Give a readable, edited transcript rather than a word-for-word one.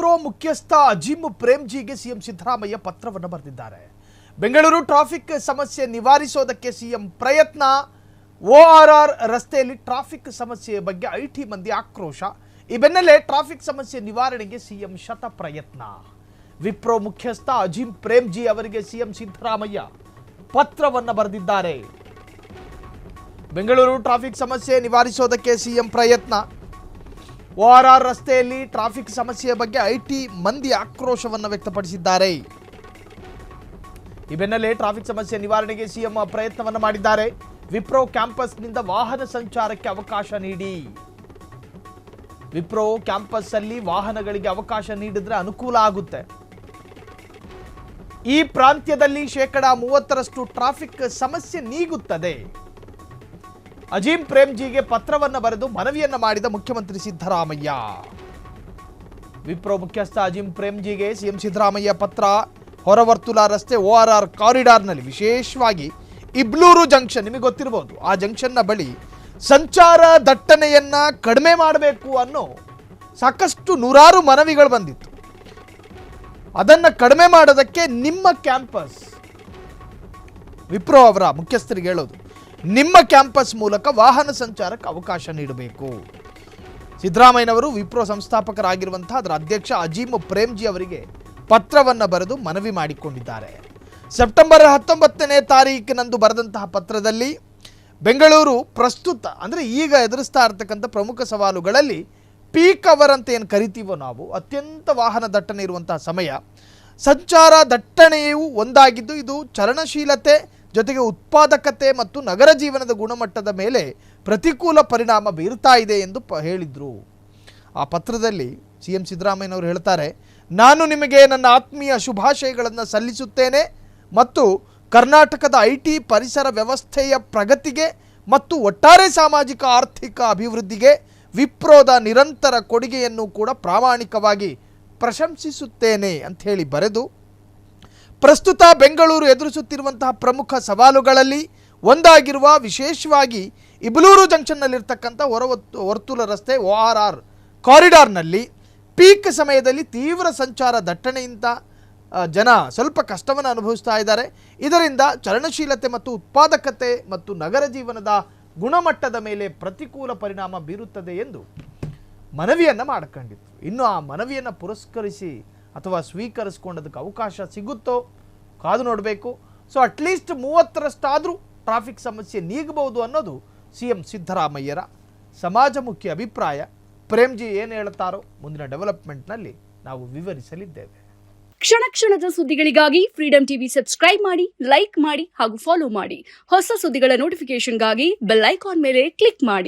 ವಿಪ್ರೋ ಮುಖ್ಯಸ್ಥ ಅಜೀಂ ಪ್ರೇಮ್ಜಿಗೆ ಸಿಎಂ ಸಿದ್ದರಾಮಯ್ಯ ಪತ್ರವನ್ನು ಬರೆದಿದ್ದಾರೆ. ಬೆಂಗಳೂರು ಟ್ರಾಫಿಕ್ ಸಮಸ್ಯೆ ನಿವಾರಿಸೋದಕ್ಕೆ ಸಿಎಂ ಪ್ರಯತ್ನ. ORR ರಸ್ತೆಯಲ್ಲಿ ಟ್ರಾಫಿಕ್ ಸಮಸ್ಯೆ ಬಗ್ಗೆ ಐಟಿ ಮಂದಿ ಆಕ್ರೋಶ. ಈ ಬೆನ್ನಲ್ಲೇ ಟ್ರಾಫಿಕ್ ಸಮಸ್ಯೆ ನಿವಾರಣೆಗೆ ಸಿಎಂ ಶತ ಪ್ರಯತ್ನ. ವಿಪ್ರೋ ಮುಖ್ಯಸ್ಥ ಅಜೀಂ ಪ್ರೇಮ್ಜಿ ಅವರಿಗೆ ಸಿಎಂ ಸಿದ್ದರಾಮಯ್ಯ ಪತ್ರವನ್ನು ಬರೆದಿದ್ದಾರೆ. ಬೆಂಗಳೂರು ಟ್ರಾಫಿಕ್ ಸಮಸ್ಯೆ ನಿವಾರಿಸೋದಕ್ಕೆ ಸಿಎಂ ಪ್ರಯತ್ನ. ORR ರಸ್ತೆಯಲ್ಲಿ ಟ್ರಾಫಿಕ್ ಸಮಸ್ಯೆಯ ಬಗ್ಗೆ ಐಟಿ ಮಂದಿ ಆಕ್ರೋಶವನ್ನು ವ್ಯಕ್ತಪಡಿಸಿದ್ದಾರೆ. ಈ ಬೆನ್ನಲ್ಲೇ ಟ್ರಾಫಿಕ್ ಸಮಸ್ಯೆ ನಿವಾರಣೆಗೆ ಸಿಎಂ ಪ್ರಯತ್ನವನ್ನು ಮಾಡಿದ್ದಾರೆ. ವಿಪ್ರೋ ಕ್ಯಾಂಪಸ್ನಿಂದ ವಾಹನ ಸಂಚಾರಕ್ಕೆ ಅವಕಾಶ ನೀಡಿ. ವಿಪ್ರೋ ಕ್ಯಾಂಪಸ್ ಅಲ್ಲಿ ವಾಹನಗಳಿಗೆ ಅವಕಾಶ ನೀಡಿದ್ರೆ ಅನುಕೂಲ ಆಗುತ್ತೆ. ಈ ಪ್ರಾಂತ್ಯದಲ್ಲಿ 30% ಟ್ರಾಫಿಕ್ ಸಮಸ್ಯೆ ನೀಗುತ್ತದೆ. ಅಜೀಂ ಪ್ರೇಮ್ಜಿಗೆ ಪತ್ರವನ್ನು ಬರೆದು ಮನವಿಯನ್ನ ಮಾಡಿದ ಮುಖ್ಯಮಂತ್ರಿ ಸಿದ್ದರಾಮಯ್ಯ. ವಿಪ್ರೋ ಮುಖ್ಯಸ್ಥ ಅಜೀಂ ಪ್ರೇಮ್ಜಿಗೆ ಸಿಎಂ ಸಿದ್ದರಾಮಯ್ಯ ಪತ್ರ. ಹೊರವರ್ತುಲ ರಸ್ತೆ ORR ಕಾರಿಡಾರ್ನಲ್ಲಿ, ವಿಶೇಷವಾಗಿ ಇಬ್ಲೂರು ಜಂಕ್ಷನ್, ನಿಮಗೆ ಗೊತ್ತಿರಬಹುದು, ಆ ಜಂಕ್ಷನ್ನ ಬಳಿ ಸಂಚಾರ ದಟ್ಟಣೆಯನ್ನ ಕಡಿಮೆ ಮಾಡಬೇಕು ಅನ್ನೋ ಸಾಕಷ್ಟು ನೂರಾರು ಮನವಿಗಳು ಬಂದಿತ್ತು. ಅದನ್ನ ಕಡಿಮೆ ಮಾಡೋದಕ್ಕೆ ನಿಮ್ಮ ಕ್ಯಾಂಪಸ್, ವಿಪ್ರೋ ಅವರ ಮುಖ್ಯಸ್ಥರಿಗೆ ಹೇಳೋದು, ನಿಮ್ಮ ಕ್ಯಾಂಪಸ್ ಮೂಲಕ ವಾಹನ ಸಂಚಾರಕ್ಕೆ ಅವಕಾಶ ನೀಡಬೇಕು. ಸಿದ್ದರಾಮಯ್ಯನವರು ವಿಪ್ರೋ ಸಂಸ್ಥಾಪಕರಾಗಿರುವಂತಹ ಅದರ ಅಧ್ಯಕ್ಷ ಅಜೀಂ ಪ್ರೇಮ್ಜಿ ಅವರಿಗೆ ಪತ್ರವನ್ನು ಬರೆದು ಮನವಿ ಮಾಡಿಕೊಂಡಿದ್ದಾರೆ. ಸೆಪ್ಟೆಂಬರ್ 19ನೇ ತಾರೀಕಿನಂದು ಬರೆದಂತಹ ಪತ್ರದಲ್ಲಿ ಬೆಂಗಳೂರು ಪ್ರಸ್ತುತ ಅಂದರೆ ಈಗ ಎದುರಿಸ್ತಾ ಇರತಕ್ಕಂಥ ಪ್ರಮುಖ ಸವಾಲುಗಳಲ್ಲಿ ಪೀಕ್ ಅವರ್ ಅಂತ ಏನು ಕರಿತೀವೋ ನಾವು, ಅತ್ಯಂತ ವಾಹನ ದಟ್ಟಣೆ ಇರುವಂತಹ ಸಮಯ, ಸಂಚಾರ ದಟ್ಟಣೆಯು ಒಂದಾಗಿದ್ದು ಇದು ಚಲನಶೀಲತೆ ಜೊತೆಗೆ ಉತ್ಪಾದಕತೆ ಮತ್ತು ನಗರ ಜೀವನದ ಗುಣಮಟ್ಟದ ಮೇಲೆ ಪ್ರತಿಕೂಲ ಪರಿಣಾಮ ಬೀರ್ತಾ ಇದೆ ಎಂದು ಹೇಳಿದರು. ಆ ಪತ್ರದಲ್ಲಿ ಸಿಎಂ ಸಿದ್ದರಾಮಯ್ಯನವರು ಹೇಳ್ತಾರೆ, ನಾನು ನಿಮಗೆ ನನ್ನ ಆತ್ಮೀಯ ಶುಭಾಶಯಗಳನ್ನು ಸಲ್ಲಿಸುತ್ತೇನೆ ಮತ್ತು ಕರ್ನಾಟಕದ ಐಟಿ ಪರಿಸರ ವ್ಯವಸ್ಥೆಯ ಪ್ರಗತಿಗೆ ಮತ್ತು ಒಟ್ಟಾರೆ ಸಾಮಾಜಿಕ ಆರ್ಥಿಕ ಅಭಿವೃದ್ಧಿಗೆ ವಿಪ್ರೋದ ನಿರಂತರ ಕೊಡುಗೆಯನ್ನು ಕೂಡ ಪ್ರಾಮಾಣಿಕವಾಗಿ ಪ್ರಶಂಸಿಸುತ್ತೇನೆ ಅಂತ ಹೇಳಿ ಬರೆದು, ಪ್ರಸ್ತುತ ಬೆಂಗಳೂರು ಎದುರಿಸುತ್ತಿರುವಂತಹ ಪ್ರಮುಖ ಸವಾಲುಗಳಲ್ಲಿ ಒಂದಾಗಿರುವ ವಿಶೇಷವಾಗಿ ಇಬ್ಲೂರು ಜಂಕ್ಷನ್ನಲ್ಲಿರ್ತಕ್ಕಂಥ ಹೊರವರ್ತುಲ ರಸ್ತೆ ORR ಕಾರಿಡಾರ್ನಲ್ಲಿ ಪೀಕ್ ಸಮಯದಲ್ಲಿ ತೀವ್ರ ಸಂಚಾರ ದಟ್ಟಣೆಯಿಂದ ಜನ ಸ್ವಲ್ಪ ಕಷ್ಟವನ್ನು ಅನುಭವಿಸ್ತಾ ಇದ್ದಾರೆ. ಇದರಿಂದ ಚಲನಶೀಲತೆ ಮತ್ತು ಉತ್ಪಾದಕತೆ ಮತ್ತು ನಗರ ಜೀವನದ ಗುಣಮಟ್ಟದ ಮೇಲೆ ಪ್ರತಿಕೂಲ ಪರಿಣಾಮ ಬೀರುತ್ತದೆ ಎಂದು ಮನವಿಯನ್ನು ಮಾಡಿಕೊಂಡಿತ್ತು. ಇನ್ನು ಆ ಮನವಿಯನ್ನು ಪುರಸ್ಕರಿಸಿ ಅಥವಾ ಸ್ವೀಕರಿಸಿಕೊಂಡದಕ್ಕೆ ಅವಕಾಶ ಸಿಗುತ್ತೋ ಕಾದು ನೋಡಬೇಕು. ಸೊ ಅಟ್ಲೀಸ್ಟ್ 30ರಷ್ಟಾದರೂ ಟ್ರಾಫಿಕ್ ಸಮಸ್ಯೆ ನೀಗಬಹುದು ಅನ್ನೋದು ಸಿಎಂ ಸಿದ್ದರಾಮಯ್ಯರ ಸಮಾಜಮುಖಿ ಅಭಿಪ್ರಾಯ. ಪ್ರೇಮ್ಜಿ ಏನು ಹೇಳ್ತಾರೋ ಮುಂದಿನ ಡೆವಲಪ್ಮೆಂಟ್ನಲ್ಲಿ ನಾವು ವಿವರಿಸಲಿದ್ದೇವೆ. ಕ್ಷಣ ಕ್ಷಣದ ಸುದ್ದಿಗಳಿಗಾಗಿ ಫ್ರೀಡಂ ಟಿವಿ ಸಬ್ಸ್ಕ್ರೈಬ್ ಮಾಡಿ, ಲೈಕ್ ಮಾಡಿ ಹಾಗೂ ಫಾಲೋ ಮಾಡಿ. ಹೊಸ ಸುದ್ದಿಗಳ ನೋಟಿಫಿಕೇಶನ್ಗಾಗಿ ಬೆಲ್ ಐಕಾನ್ ಮೇಲೆ ಕ್ಲಿಕ್ ಮಾಡಿ.